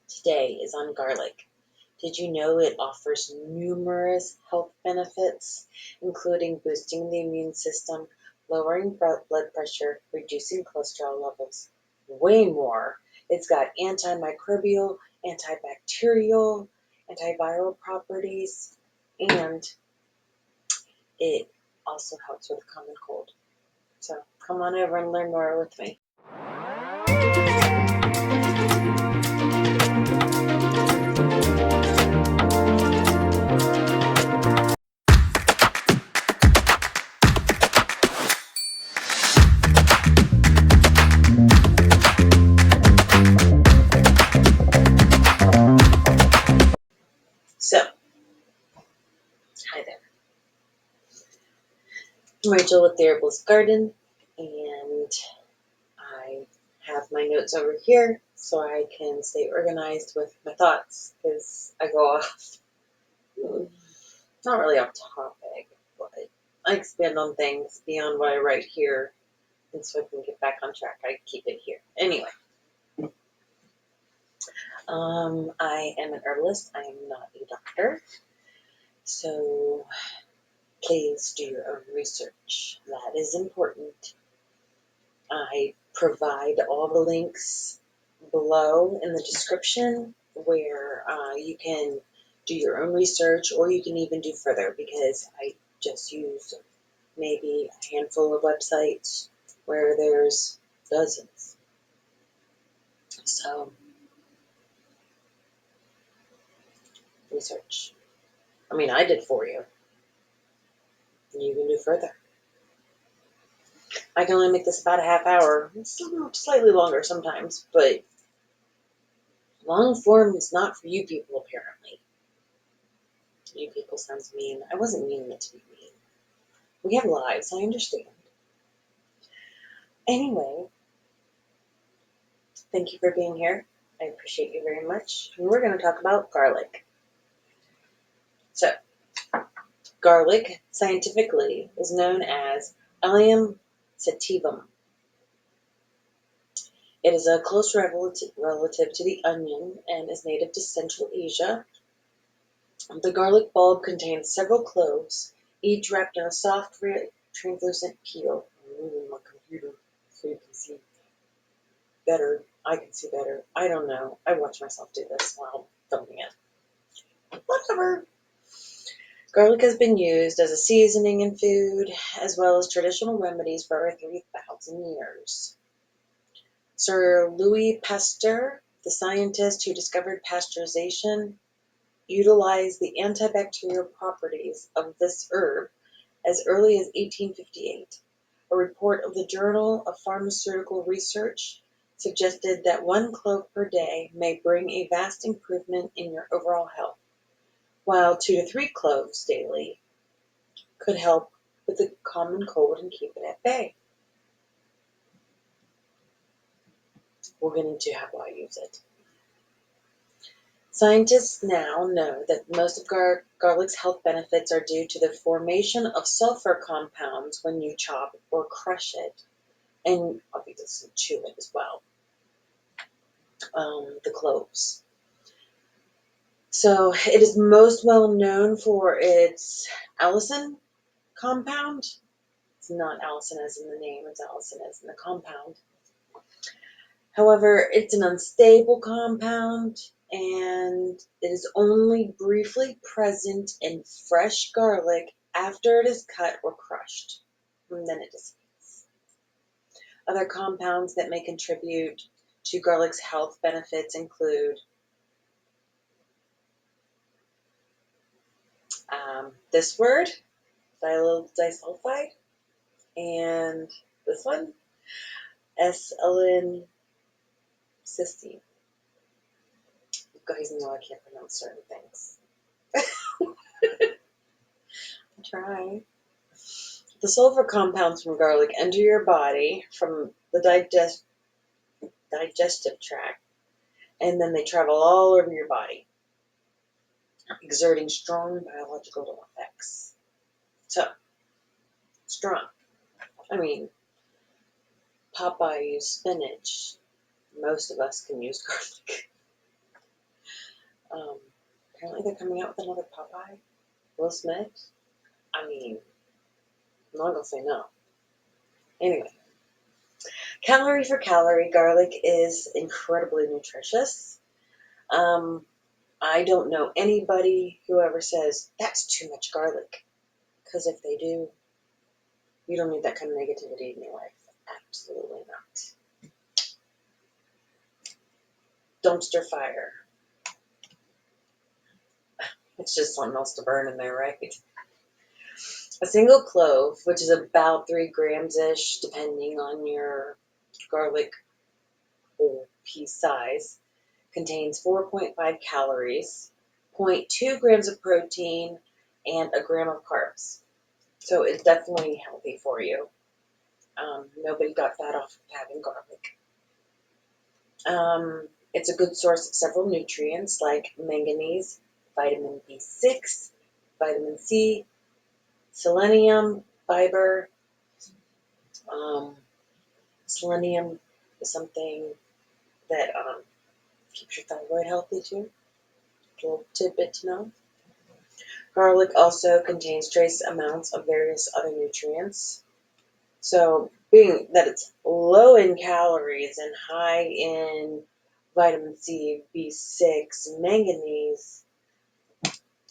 today is on garlic. Did you know it offers numerous health benefits, including boosting the immune system, lowering blood pressure, reducing cholesterol levels? Way more. It's got antimicrobial, antibacterial, antiviral properties, and it also helps with the common cold. So come on over and learn more with me. So, hi there. I'm Rachel with the Herbalist Garden, and I have my notes over here so I can stay organized with my thoughts because I go off, not really off topic, but I expand on things beyond what I write here, and so I can get back on track. I keep it here. Anyway, I am an herbalist. I am not a doctor, so please do your own research. That is important. I provide all the links below in the description where you can do your own research, or you can even do further, because I just used maybe a handful of websites where there's dozens. So research. I mean, I did for you. You can do further. I can only make this about a half hour. It's slightly longer sometimes, but long form is not for you people, apparently. You people sounds mean. I wasn't meaning it to be mean. We have lives, I understand. Anyway, thank you for being here. I appreciate you very much. And we're going to talk about garlic. So, garlic, scientifically, is known as Allium sativum. It is a close relative to the onion and is native to Central Asia. The garlic bulb contains several cloves, each wrapped in a soft, translucent peel. I'm moving my computer so you can see better. I can see better. I don't know. I watch myself do this while filming it. Whatever. Garlic has been used as a seasoning in food, as well as traditional remedies for over 3,000 years. Sir Louis Pasteur, the scientist who discovered pasteurization, utilized the antibacterial properties of this herb as early as 1858. A report of the Journal of Pharmaceutical Research suggested that 1 clove per day may bring a vast improvement in your overall health, while 2 to 3 cloves daily could help with the common cold and keep it at bay. We'll get into how I use it. Scientists now know that most of garlic's health benefits are due to the formation of sulfur compounds when you chop or crush it, and obviously chew it as well, the cloves. So it is most well known for its allicin compound. It's not allicin as in the name, it's allicin as in the compound. However, it's an unstable compound, and it is only briefly present in fresh garlic after it is cut or crushed, and then it dissipates. Other compounds that may contribute to garlic's health benefits include this word, disulfide, and this one, S-L-N-cysteine. You guys know I can't pronounce certain things. I try. The sulfur compounds from garlic enter your body from the digestive tract, and then they travel all over your body, exerting strong biological effects. So, strong. I mean, Popeye used spinach. Most of us can use garlic. Apparently they're coming out with another Popeye. Will Smith. I mean, I'm not gonna say no. Anyway, calorie for calorie, garlic is incredibly nutritious. Um, I don't know anybody who ever says that's too much garlic, because if they do, you don't need that kind of negativity in your life. Absolutely not. Dumpster fire. It's just something else to burn in there, right? A single clove, which is about 3 grams-ish, depending on your garlic whole piece size, contains 4.5 calories, zero point 0.2 grams of protein, and a gram of carbs. So it's definitely healthy for you. Nobody got fat off of having garlic. It's a good source of several nutrients like manganese, vitamin B6, vitamin C, selenium, fiber. Um, Selenium is something that keeps your thyroid healthy too. A little tidbit to know. Garlic also contains trace amounts of various other nutrients. So, being that it's low in calories and high in vitamin C, B6, manganese,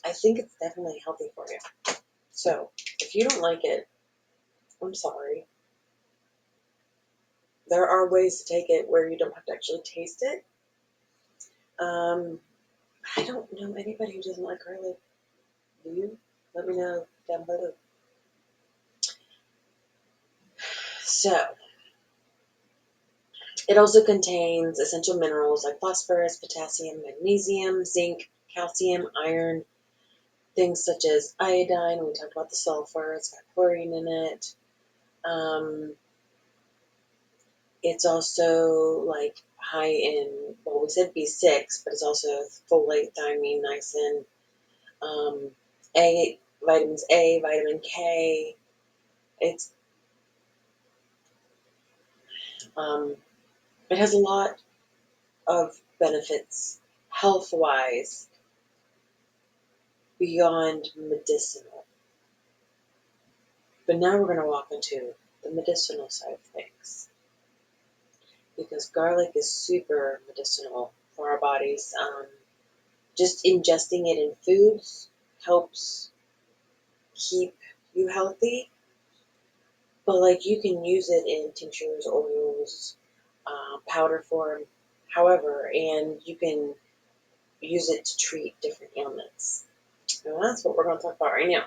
I think it's definitely healthy for you. So, if you don't like it, I'm sorry. There are ways to take it where you don't have to actually taste it. I don't know anybody who doesn't like garlic. Do you? Let me know down below. So, it also contains essential minerals like phosphorus, potassium, magnesium, zinc, calcium, iron, things such as iodine. We talked about the sulfur. It's got chlorine in it. It's also like high in, well, we said B6, but it's also folate, thiamine, niacin, A, vitamins A, vitamin K. It's it has a lot of benefits health-wise beyond medicinal. But now we're going to walk into the medicinal side of things because garlic is super medicinal for our bodies. Just ingesting it in foods helps keep you healthy, but like you can use it in tinctures, oils, powder form, however, and you can use it to treat different ailments. And that's what we're going to talk about right now.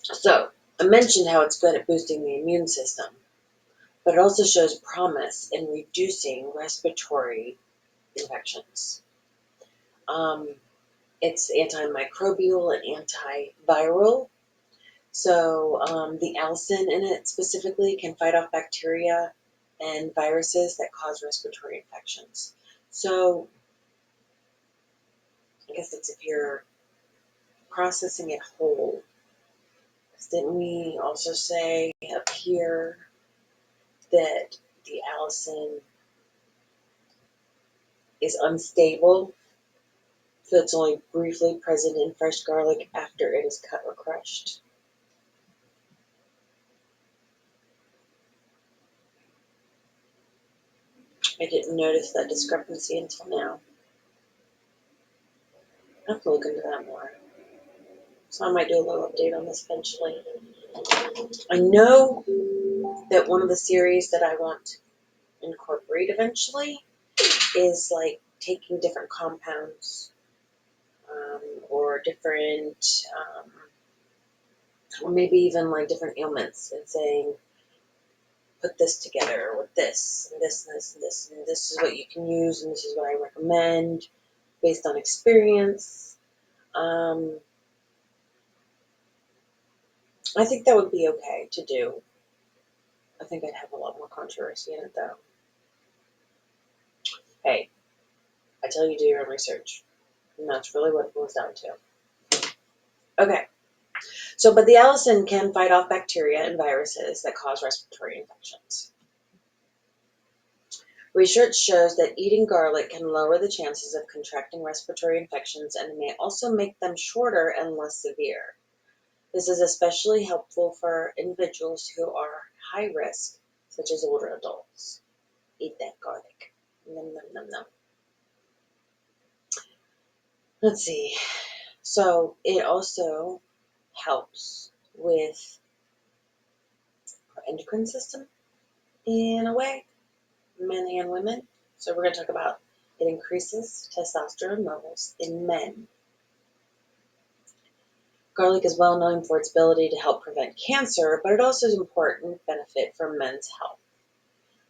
So, I mentioned how it's good at boosting the immune system, but it also shows promise in reducing respiratory infections. It's antimicrobial and antiviral. So, the allicin in it specifically can fight off bacteria and viruses that cause respiratory infections. So, I guess it's if you're processing it whole. Didn't we also say up here that the allicin is unstable, so it's only briefly present in fresh garlic after it is cut or crushed? I didn't notice that discrepancy until now. I have to look into that more. So I might do a little update on this eventually. I know that one of the series that I want to incorporate eventually is like taking different compounds or different, or maybe even like different ailments and saying, put this together with this, and this, and this, and this, and this is what you can use, and this is what I recommend based on experience. I think that would be okay to do. I think I'd have a lot more controversy in it, though. Hey, I tell you, do your own research. And that's really what it boils down to. Okay. So, but the allicin can fight off bacteria and viruses that cause respiratory infections. Research shows that eating garlic can lower the chances of contracting respiratory infections and may also make them shorter and less severe. This is especially helpful for individuals who are high risk, such as older adults. Eat that garlic. Nom, nom, nom, nom. Let's see. So it also helps with our endocrine system in a way, men and women. So we're going to talk about it increases testosterone levels in men. Garlic is well known for its ability to help prevent cancer, but it also is an important benefit for men's health.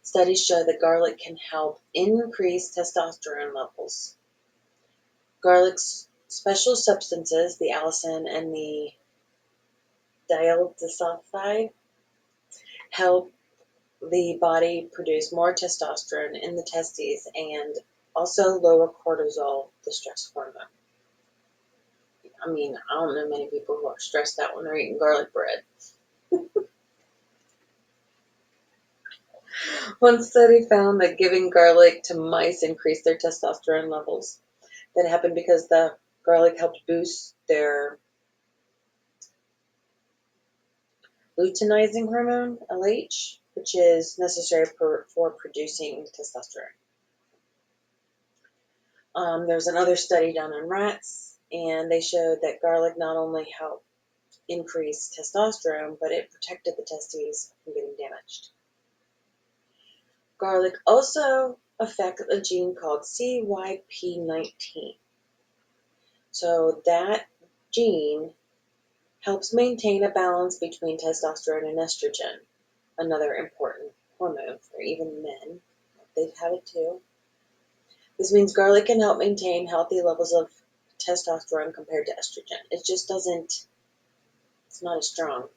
Studies show that garlic can help increase testosterone levels. Garlic's special substances, the allicin and the dialdehyde, help the body produce more testosterone in the testes and also lower cortisol, the stress hormone. I mean, I don't know many people who are stressed out when they're eating garlic bread. One study found that giving garlic to mice increased their testosterone levels. That happened because the garlic helped boost their luteinizing hormone, LH, which is necessary for producing testosterone. There was another study done on rats, and they showed that garlic not only helped increase testosterone, but it protected the testes from getting damaged. Garlic also affects a gene called CYP19. So that gene helps maintain a balance between testosterone and estrogen, another important hormone for even men. They have it too. This means garlic can help maintain healthy levels of testosterone compared to estrogen. It just doesn't, it's not as strong,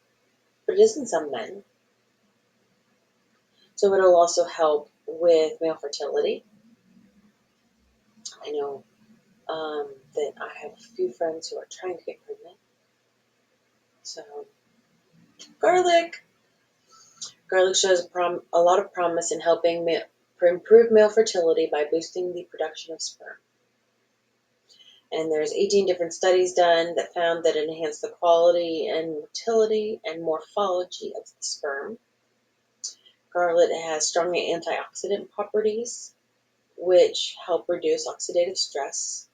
but it is in some men. So it'll also help with male fertility. I know that I have a few friends who are trying to get pregnant. So, garlic. Garlic shows a lot of promise in helping improve male fertility by boosting the production of sperm. And there's 18 different studies done that found that it enhanced the quality and motility and morphology of the sperm. Garlic has strong antioxidant properties, which help reduce oxidative stress.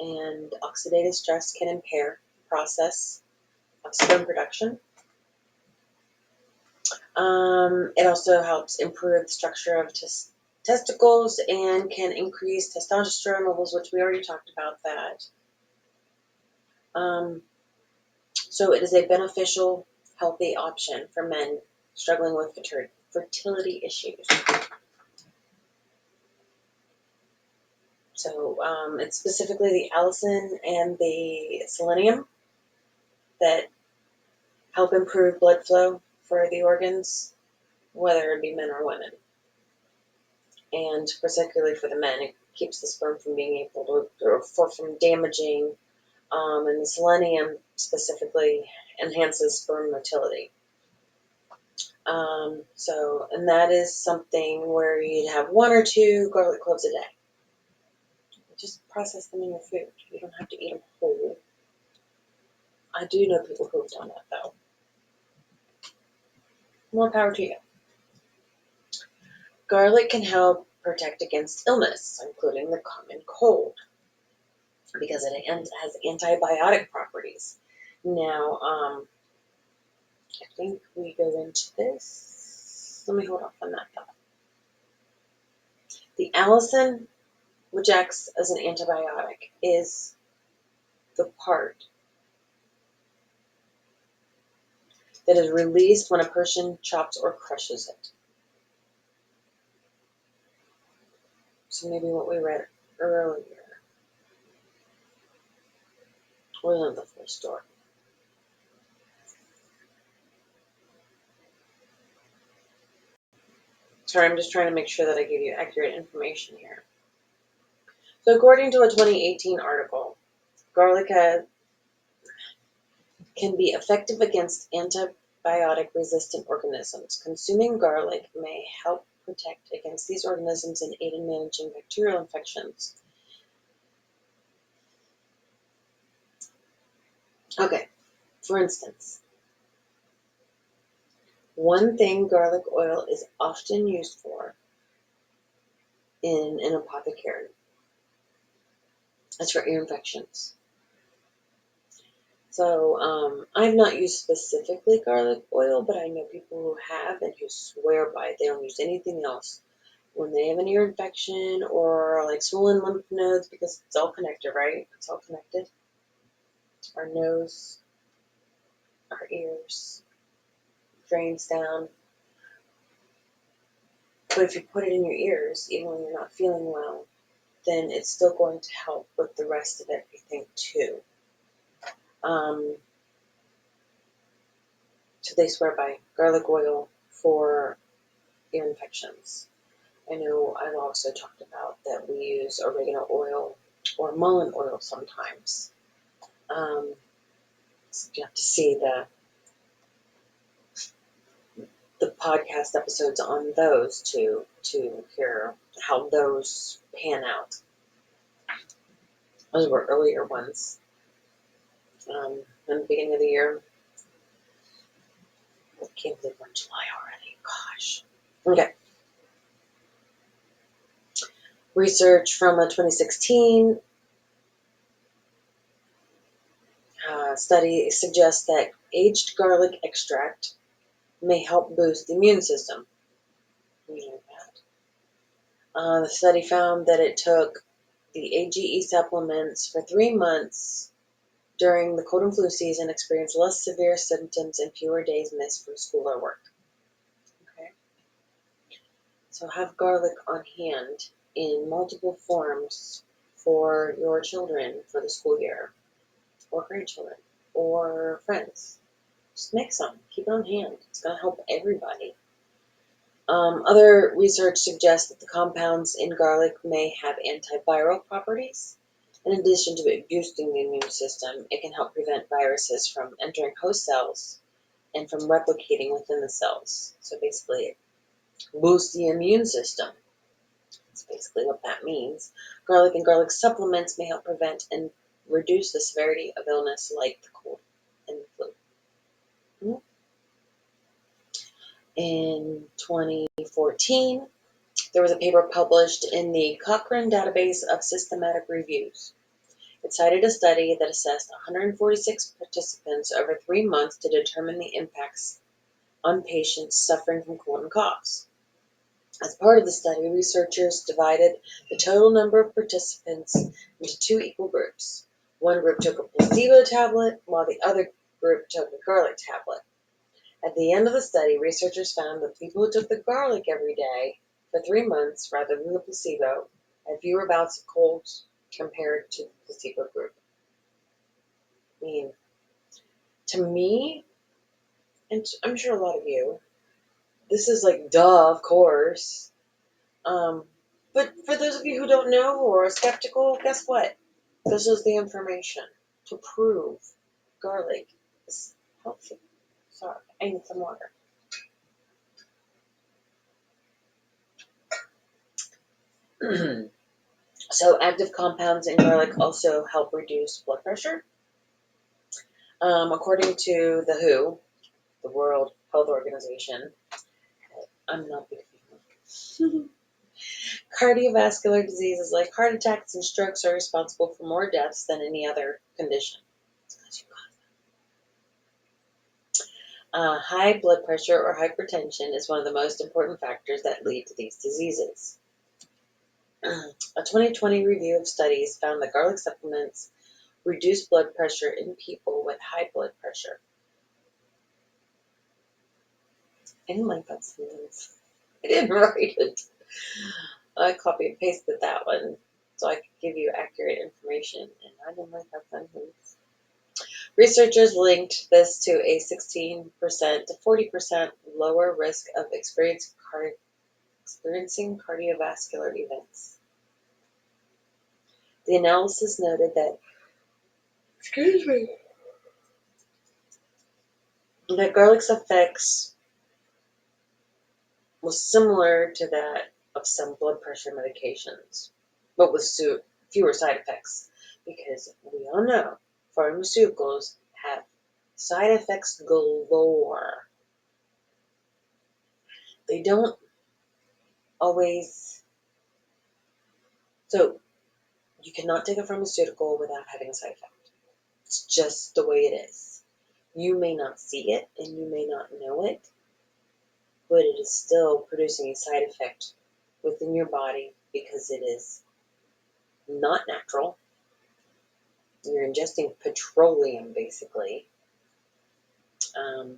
And oxidative stress can impair the process of sperm production. It also helps improve the structure of testicles and can increase testosterone levels, which we already talked about that. So it is a beneficial, healthy option for men struggling with fertility issues. So it's specifically the allicin and the selenium that help improve blood flow for the organs, whether it be men or women. And particularly for the men, it keeps the sperm from being able to, or from damaging, and the selenium specifically enhances sperm motility. And that is something where you'd have 1 or 2 garlic cloves a day. Just process them in your food. You don't have to eat them whole. I do know people who have done that, though. More power to you. Garlic can help protect against illness, including the common cold, because it has antibiotic properties. Now, I think we go into this. Let me hold off on that thought. The allicin, which acts as an antibiotic, is the part that is released when a person chops or crushes it. So maybe what we read earlier wasn't the full story. Sorry, I'm just trying to make sure that I give you accurate information here. So according to a 2018 article, garlic can be effective against antibiotic-resistant organisms. Consuming garlic may help protect against these organisms and aid in managing bacterial infections. Okay, for instance, one thing garlic oil is often used for in an apothecary is for ear infections. So I've not used specifically garlic oil, but I know people who have and who swear by it. They don't use anything else when they have an ear infection or like swollen lymph nodes, because it's all connected, right? It's all connected. Our nose, our ears, drains down. But if you put it in your ears, even when you're not feeling well, then it's still going to help with the rest of everything too. So they swear by garlic oil for ear infections. I know I've also talked about that we use oregano oil or mullein oil sometimes. So you have to see the podcast episodes on those to hear how those pan out. Those were earlier ones in the beginning of the year. I can't believe we're in July already. Gosh. Okay. Research from a 2016 study suggests that aged garlic extract may help boost the immune system. You know that. The study found that it took the AGE supplements for 3 months during the cold and flu season, experienced less severe symptoms and fewer days missed from school or work. Okay. So have garlic on hand in multiple forms for your children for the school year, or grandchildren, or friends. Just make some. Keep it on hand. It's going to help everybody. Other research suggests that the compounds in garlic may have antiviral properties. In addition to boosting the immune system, it can help prevent viruses from entering host cells and from replicating within the cells. So basically, it boosts the immune system. That's basically what that means. Garlic and garlic supplements may help prevent and reduce the severity of illness like the cold and the flu. In 2014, there was a paper published in the Cochrane Database of Systematic Reviews. It cited a study that assessed 146 participants over 3 months to determine the impacts on patients suffering from cold and coughs. As part of the study, researchers divided the total number of participants into 2 equal groups. One group took a placebo tablet, while the other group took a garlic tablet. At the end of the study, researchers found that people who took the garlic every day for 3 months rather than the placebo had fewer bouts of colds compared to the placebo group. I mean, to me, and I'm sure a lot of you, this is like, duh, of course. But for those of you who don't know or are skeptical, guess what? This is the information to prove garlic is healthy. Sorry, I need some water. So active compounds in garlic also help reduce blood pressure. According to the WHO, the World Health Organization, I'm not big fan. Cardiovascular diseases like heart attacks and strokes are responsible for more deaths than any other condition. High blood pressure or hypertension is one of the most important factors that lead to these diseases. A 2020 review of studies found that garlic supplements reduce blood pressure in people with high blood pressure. I didn't like that sentence. I didn't write it. I copy and pasted that one so I could give you accurate information, and I didn't like that sentence. Researchers linked this to a 16% to 40% lower risk of experiencing cardiovascular events. The analysis noted that, that garlic's effects was similar to that of some blood pressure medications, but with fewer side effects, because we all know pharmaceuticals have side effects galore. They don't always, so you cannot take a pharmaceutical without having a side effect. It's just the way it is. You may not see it and you may not know it, but it is still producing a side effect within your body because it is not natural. You're ingesting petroleum, basically. All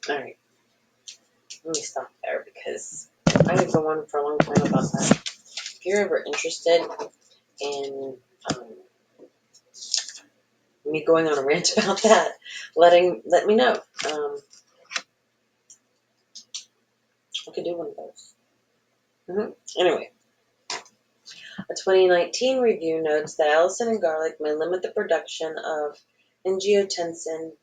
right, let me stop there because I could go on for a long time about that. If you're ever interested in me going on a rant about that, let me know. I could do one of those. Anyway, a 2019 review notes that allicin and garlic may limit the production of angiotensin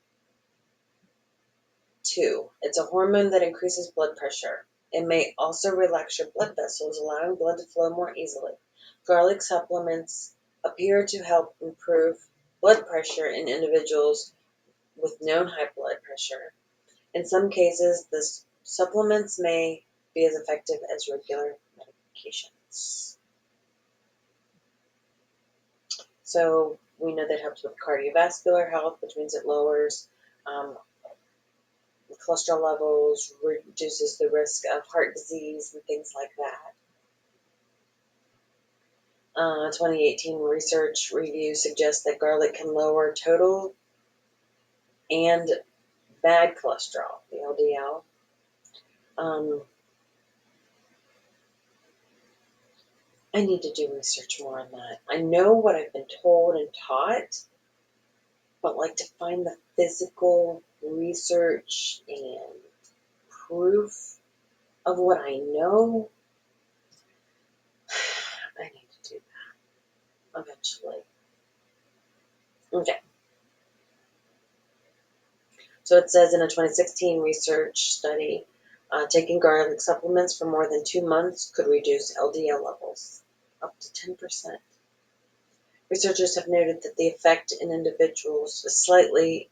2. It's a hormone that increases blood pressure. It may also relax your blood vessels, allowing blood to flow more easily. Garlic supplements appear to help improve blood pressure in individuals with known high blood pressure. In some cases, the supplements may be as effective as regular medications. So we know that helps with cardiovascular health, which means it lowers cholesterol levels, reduces the risk of heart disease and things like that. 2018 research review suggests that garlic can lower total and bad cholesterol, the LDL. I need to do research more on that. I know what I've been told and taught, but like to find the physical research and proof of what I know, I need to do that eventually. Okay. So it says in a 2016 research study, taking garlic supplements for more than 2 months could reduce LDL levels up to 10%. Researchers have noted that the effect in individuals is slightly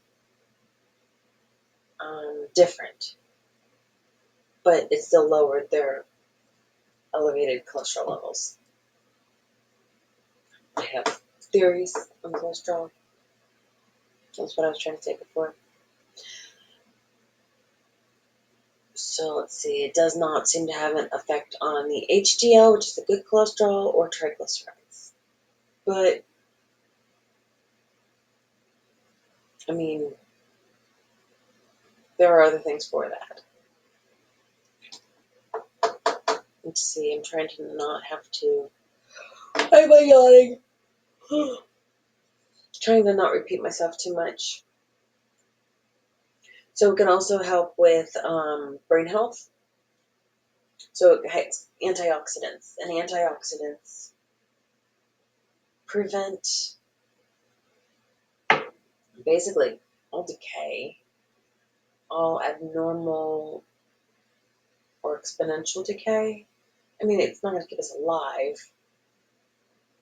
different, but it still lowered their elevated cholesterol levels. I have theories on cholesterol. That's what I was trying to say before. So let's see. It does not seem to have an effect on the HDL, which is the good cholesterol, or triglycerides. But, I mean, there are other things for that. Let's see. I'm trying to not have to. Why am I yawning? Trying to not repeat myself too much. So it can also help with brain health. So it has antioxidants, and antioxidants prevent basically all decay, all abnormal or exponential decay. I mean, it's not going to keep us alive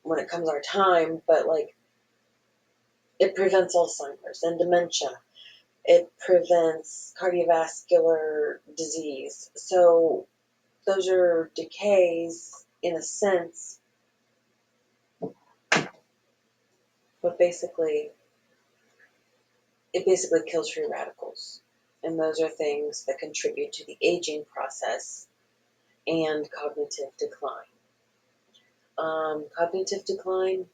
when it comes our time, but like it prevents Alzheimer's and dementia. It prevents cardiovascular disease. So those are decays in a sense, but it basically kills free radicals. And those are things that contribute to the aging process and cognitive decline. Cognitive decline,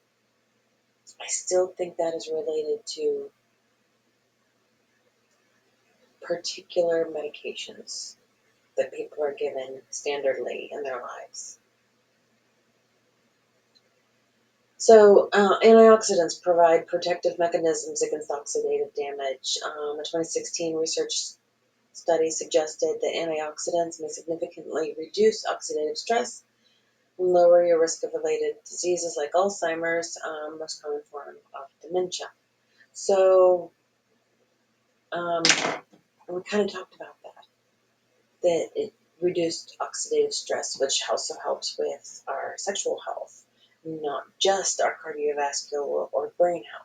I still think that is related to particular medications that people are given standardly in their lives. So, antioxidants provide protective mechanisms against oxidative damage. A 2016 research study suggested that antioxidants may significantly reduce oxidative stress and lower your risk of related diseases like Alzheimer's, most common form of dementia. So, we kind of talked about that. that it reduced oxidative stress, which also helps with our sexual health, not just our cardiovascular or brain health.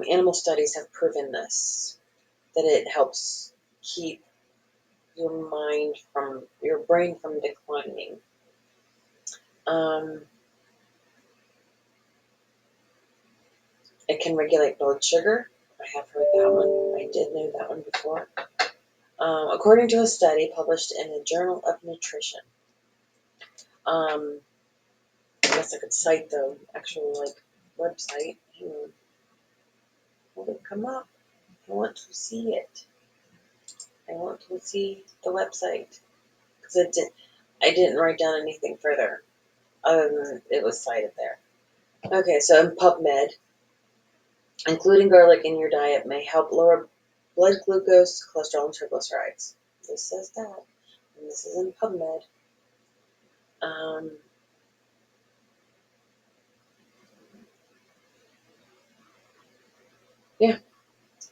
Animal studies have proven this, that it helps keep your brain from declining. It can regulate blood sugar. I have heard that one. I did know that one before. According to a study published in the Journal of Nutrition. I guess I could cite the actual website. Will it come up? I want to see it. I want to see the website because I didn't write down anything further other than it was cited there. Okay, so in PubMed, including garlic in your diet may help lower blood glucose, cholesterol, and triglycerides. This says that, and this is in PubMed. Yeah,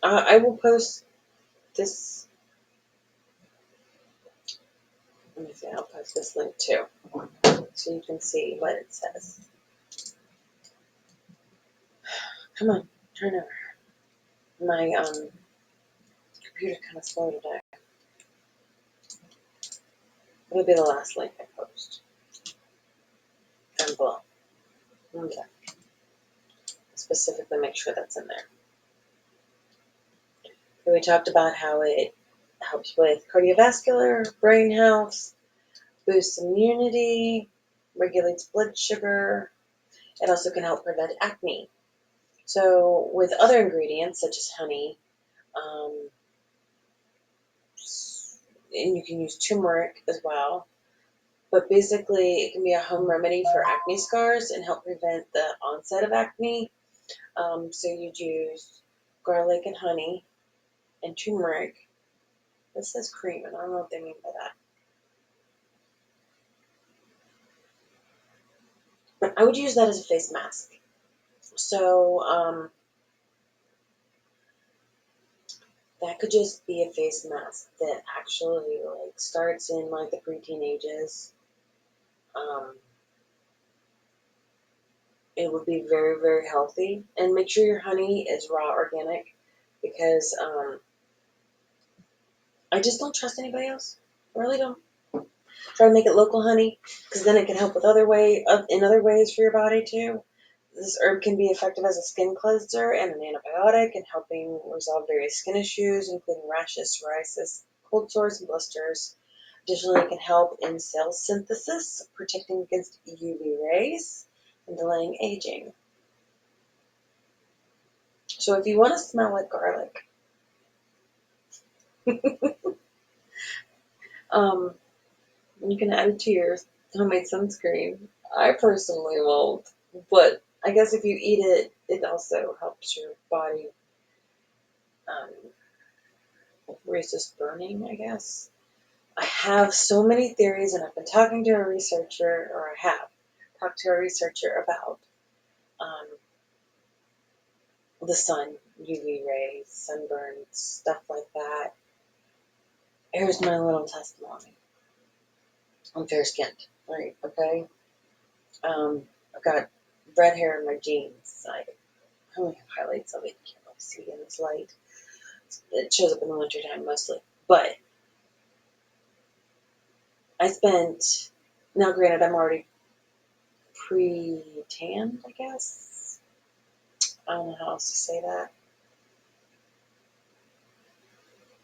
I will post this. Let me see. I'll post this link too, so you can see what it says. Come on, turn over. My computer's kind of slow today. It'll be the last link I post. Down below. Okay. Specifically make sure that's in there. So we talked about how it helps with cardiovascular, brain health, boosts immunity, regulates blood sugar. It also can help prevent acne. So with other ingredients such as honey, and you can use turmeric as well. But basically, it can be a home remedy for acne scars and help prevent the onset of acne. So you'd use garlic and honey and turmeric. This says cream, and I don't know what they mean by that. But I would use that as a face mask. So that could just be a face mask that actually starts in the preteen ages. It would be very, very healthy. And make sure your honey is raw organic because I just don't trust anybody else. I really don't. Try to make it local honey because then it can help with in other ways for your body too. This herb can be effective as a skin cleanser and an antibiotic in helping resolve various skin issues, including rashes, psoriasis, cold sores, and blisters. Additionally, it can help in cell synthesis, protecting against UV rays, and delaying aging. So if you want to smell like garlic, you can add it to your homemade sunscreen. I personally won't, but I guess if you eat it, it also helps your body resist burning, I guess. I have so many theories, and I've been talking to a researcher, or I have talked to a researcher about the sun, UV rays, sunburns, stuff like that. Here's my little testimony. I'm fair skinned, right? Okay. I've got red hair in my jeans. I only have highlights of it. You can't really see in this light. It shows up in the wintertime mostly. But I spent, now granted, I'm already pre-tanned, I guess. I don't know how else to say that.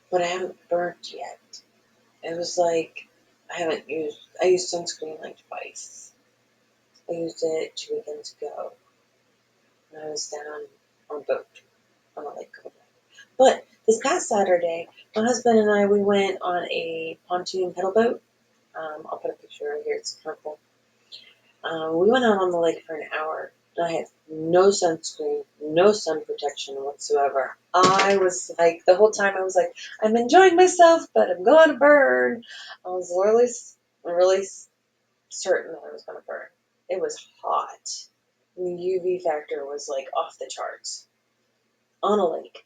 But I haven't burnt yet. It was I used sunscreen twice. I used it 2 weekends ago when I was down on a boat on a lake. But this past Saturday, my husband and I, we went on a pontoon pedal boat. I'll put a picture right here. It's kind of cool. We went out on the lake for an hour. And I had no sunscreen, no sun protection whatsoever. I was the whole time I was I'm enjoying myself, but I'm going to burn. I was really certain that I was going to burn. It was hot. And the UV factor was off the charts on a lake.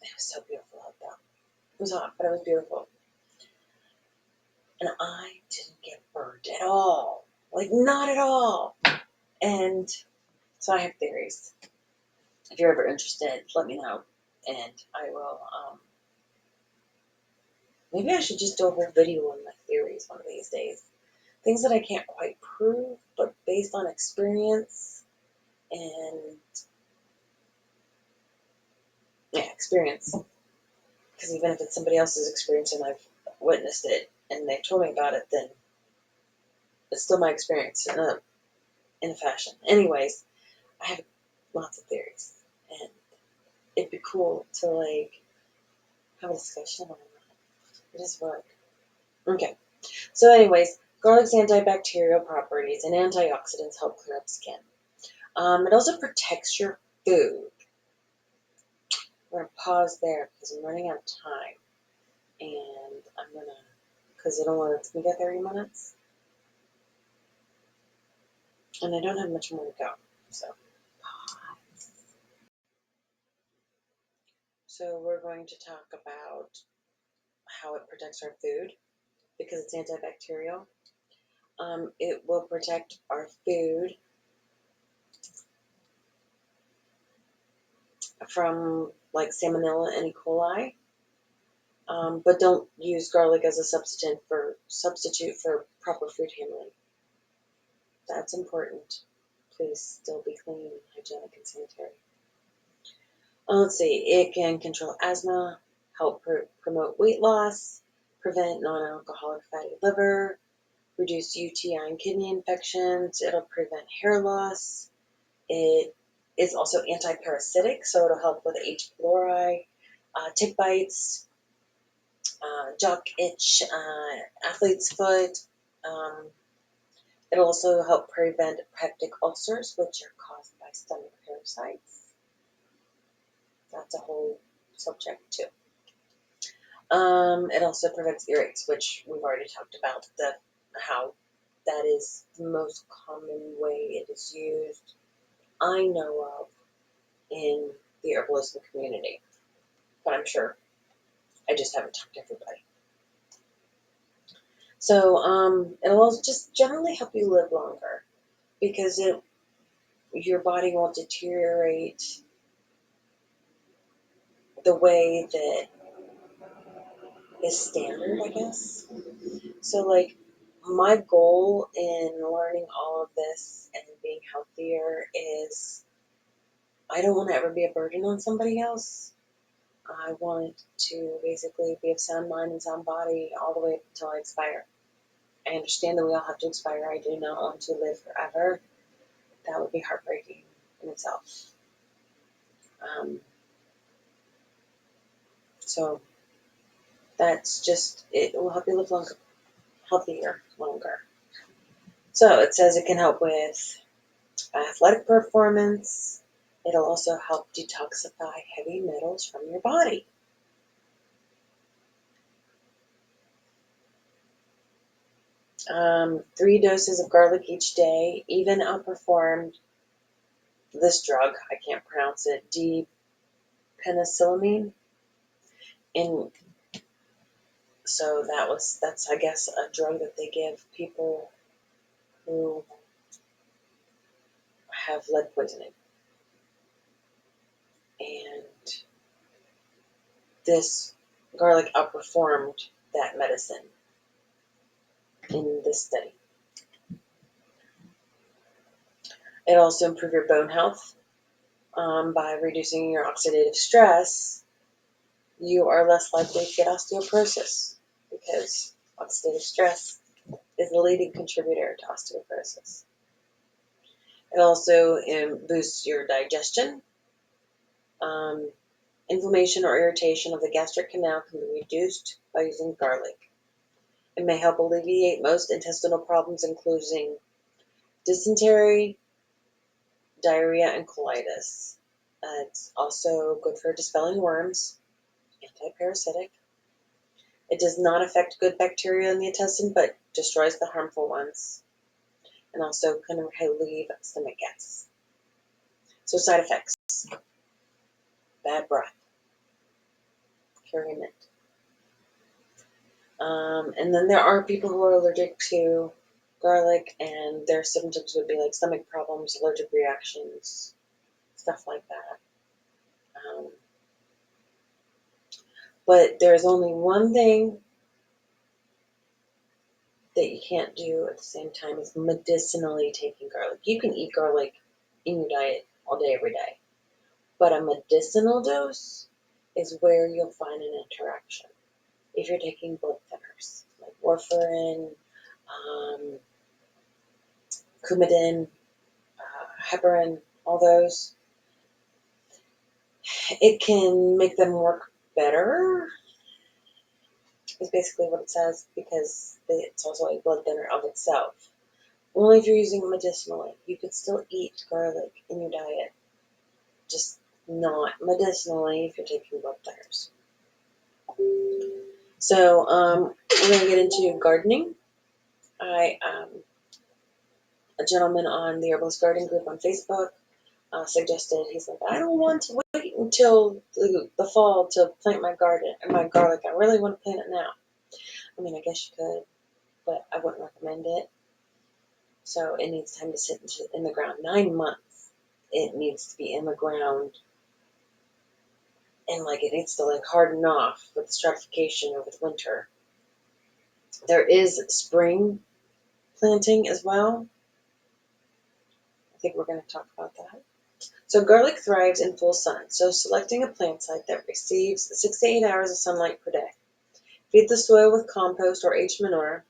It was so beautiful out there. It was hot, but it was beautiful. And I didn't get burned at all. Like, not at all. And so I have theories. If you're ever interested, let me know. And I will, maybe I should just do a whole video on my theories one of these days. Things that I can't quite prove, but based on experience and, yeah, experience. Because even if it's somebody else's experience and I've witnessed it and they told me about it, then it's still my experience in a fashion. Anyways, I have lots of theories, and it'd be cool to like have a discussion on that. It does work. Okay. So, anyways, garlic's antibacterial properties and antioxidants help clear up skin. It also protects your food. We're gonna pause there because I'm running out of time, and I'm gonna because it only lets me get 30 minutes, and I don't have much more to go. So we're going to talk about how it protects our food because it's antibacterial. It will protect our food from like salmonella and E. coli, but don't use garlic as a substitute for proper food handling. That's important. Please still be clean, hygienic, and sanitary. Let's see. It can control asthma, help promote weight loss, prevent non-alcoholic fatty liver, reduce UTI and kidney infections. It'll prevent hair loss. It is also anti-parasitic, so it'll help with H. pylori, tick bites, jock itch, athlete's foot. Um, it'll also help prevent peptic ulcers, which are caused by stomach parasites. That's a whole subject too. It also prevents earaches, which we've already talked about, how that is the most common way it is used, I know of, in the herbalism community. But I'm sure I just haven't talked to everybody. So it'll just generally help you live longer because your body won't deteriorate the way that is standard, I guess. So, like, my goal in learning all of this and being healthier is I don't want to ever be a burden on somebody else. I want to basically be of sound mind and sound body all the way up until I expire. I understand that we all have to expire. I do not want to live forever. That would be heartbreaking in itself. So that's just, it will help you live longer, healthier, longer. So it says it can help with athletic performance. It'll also help detoxify heavy metals from your body. Three doses of garlic each day even outperformed this drug. I can't pronounce it. D-penicillamine. And so that's I guess a drug that they give people who have lead poisoning. And this garlic outperformed that medicine in this study. It also improved your bone health by reducing your oxidative stress. You are less likely to get osteoporosis because oxidative stress is the leading contributor to osteoporosis. It also boosts your digestion. Inflammation or irritation of the gastric canal can be reduced by using garlic. It may help alleviate most intestinal problems, including dysentery, diarrhea, and colitis. It's also good for dispelling worms, anti-parasitic. It does not affect good bacteria in the intestine, but destroys the harmful ones, and also can relieve stomach gas. So side effects: bad breath, carry mint, And then there are people who are allergic to garlic, and their symptoms would be like stomach problems, allergic reactions, stuff like that. But there's only one thing that you can't do at the same time is medicinally taking garlic. You can eat garlic in your diet all day, every day. But a medicinal dose is where you'll find an interaction. If you're taking blood thinners, like warfarin, Coumadin, heparin, all those, it can make them work better, is basically what it says, because it's also a blood thinner of itself. Only if you're using it medicinally. You could still eat garlic in your diet, just not medicinally if you're taking blood thinners. So we're going to get into gardening. A gentleman on the Herbalist Garden group on Facebook suggested, he's like, I don't want to wait until the fall to plant my garden and my garlic. I really want to plant it now. I mean, I guess you could, but I wouldn't recommend it. So it needs time to sit in the ground. 9 months it needs to be in the ground, and like it needs to like harden off with the stratification or with winter. There is spring planting as well. I think we're going to talk about that. So garlic thrives in full sun, so selecting a plant site that receives 6 to 8 hours of sunlight per day. Feed the soil with compost or H manure.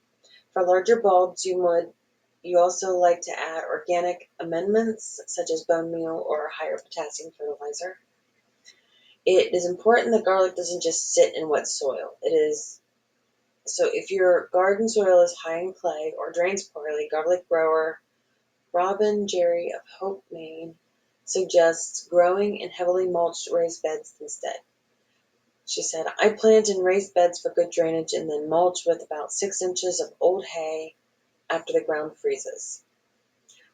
For larger bulbs, you also like to add organic amendments such as bone meal or higher potassium fertilizer. It is important that garlic doesn't just sit in wet soil. So if your garden soil is high in clay or drains poorly, garlic grower Robin Jerry of Hope, Maine, suggests growing in heavily mulched raised beds instead. She said, I plant in raised beds for good drainage and then mulch with about 6 inches of old hay after the ground freezes.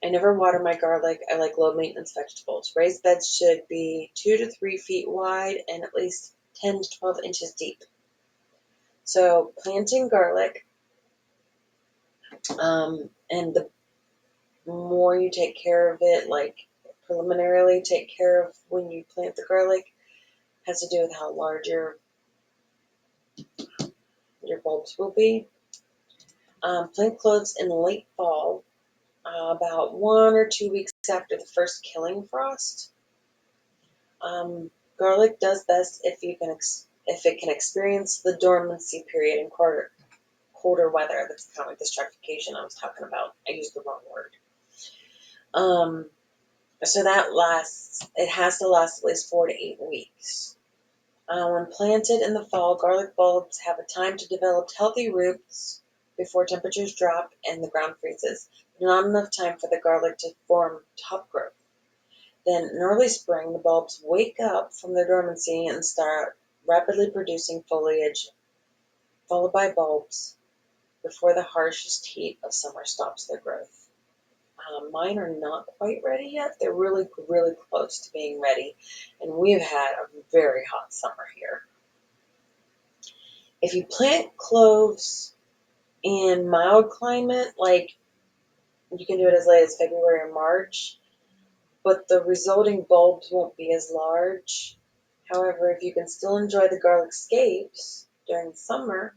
I never water my garlic. I like low maintenance vegetables. Raised beds should be 2 to 3 feet wide and at least 10 to 12 inches deep. So planting garlic, and the more you take care of it, like preliminarily take care of when you plant the garlic, has to do with how large your bulbs will be. Plant cloves in late fall, about 1 or 2 weeks after the first killing frost. Garlic does best if it can experience the dormancy period in colder weather. That's kind of like the stratification I was talking about. I used the wrong word. So it has to last at least 4 to 8 weeks. When planted in the fall, garlic bulbs have a time to develop healthy roots before temperatures drop and the ground freezes. Not enough time for the garlic to form top growth. Then in early spring, the bulbs wake up from their dormancy and start rapidly producing foliage, followed by bulbs, before the harshest heat of summer stops their growth. Mine are not quite ready yet. They're really, really close to being ready, and we've had a very hot summer here. If you plant cloves in mild climate, like you can do it as late as February or March, but the resulting bulbs won't be as large. However, if you can still enjoy the garlic scapes during the summer,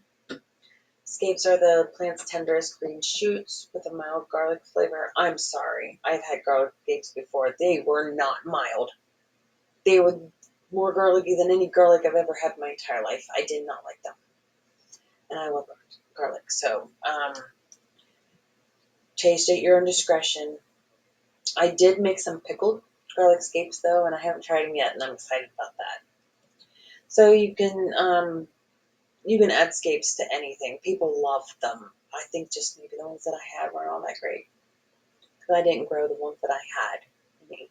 scapes are the plant's tenderest green shoots with a mild garlic flavor. I'm sorry, I've had garlic scapes before. They were not mild. They were more garlicky than any garlic I've ever had in my entire life. I did not like them. And I love garlic. So, taste at your own discretion. I did make some pickled garlic scapes though, and I haven't tried them yet, and I'm excited about that. So you can add scapes to anything. People love them. I think just maybe the ones that I had weren't all that great, because I didn't grow the ones that I had made.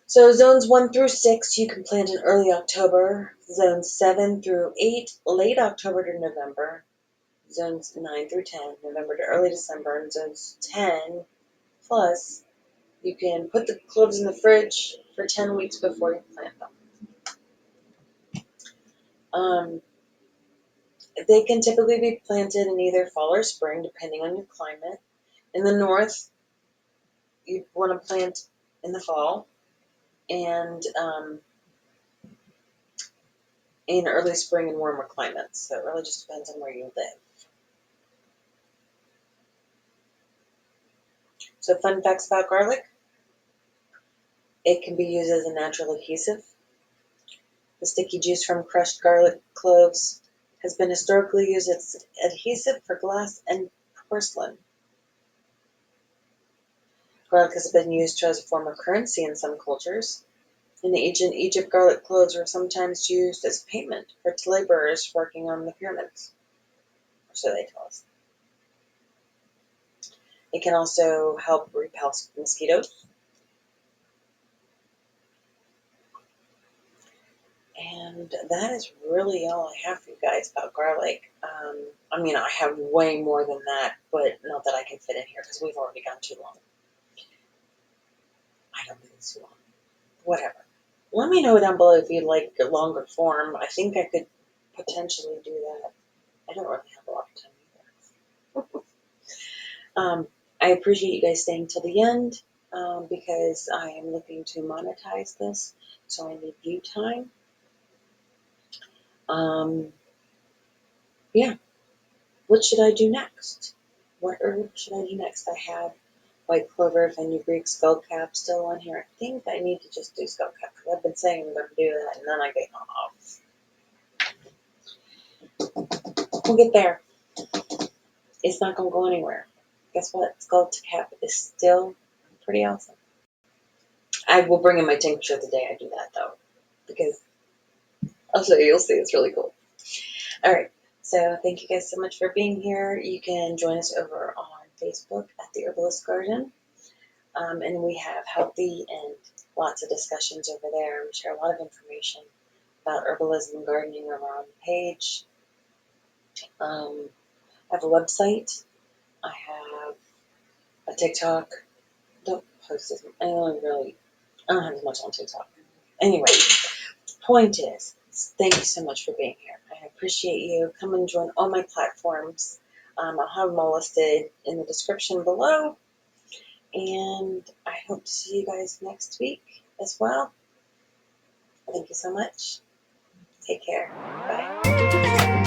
So zones 1 through 6 you can plant in early October. Zones 7 through 8, late October to November. Zones 9 through 10, November to early December. And zones 10 plus, you can put the cloves in the fridge for 10 weeks before you plant them. They can typically be planted in either fall or spring, depending on your climate. In the north, you want to plant in the fall, and in early spring in warmer climates. So it really just depends on where you live. So fun facts about garlic. It can be used as a natural adhesive. The sticky juice from crushed garlic cloves has been historically used as adhesive for glass and porcelain. Garlic has been used as a form of currency in some cultures. In ancient Egypt, garlic cloves were sometimes used as payment for laborers working on the pyramids, or so they tell us. It can also help repel mosquitoes. And that is really all I have for you guys about garlic. I have way more than that, but not that I can fit in here because we've already gone too long. I don't think it's too long. Whatever. Let me know down below if you'd like a longer form. I think I could potentially do that. I don't really have a lot of time either. I appreciate you guys staying till the end because I am looking to monetize this, so I need view time. Yeah. What should I do next? What herb should I do next? I have white clover, fenugreek, skullcap still on here. I think I need to just do skullcap because I've been saying I'm going to do that and then I get off. We'll get there. It's not going to go anywhere. Guess what? Skullcap is still pretty awesome. I will bring in my tincture the day I do that though, because I'll show you. You'll see. It's really cool. All right. So thank you guys so much for being here. You can join us over on Facebook at The Herbalist Garden. And we have healthy and lots of discussions over there. We share a lot of information about herbalism and gardening over on the page. I have a website. I have a TikTok. Don't post as I don't have as much on TikTok. Anyway, point is, thank you so much for being here. I appreciate you. Come and join all my platforms. I'll have them all listed in the description below. And I hope to see you guys next week as well. Thank you so much. Take care. Bye.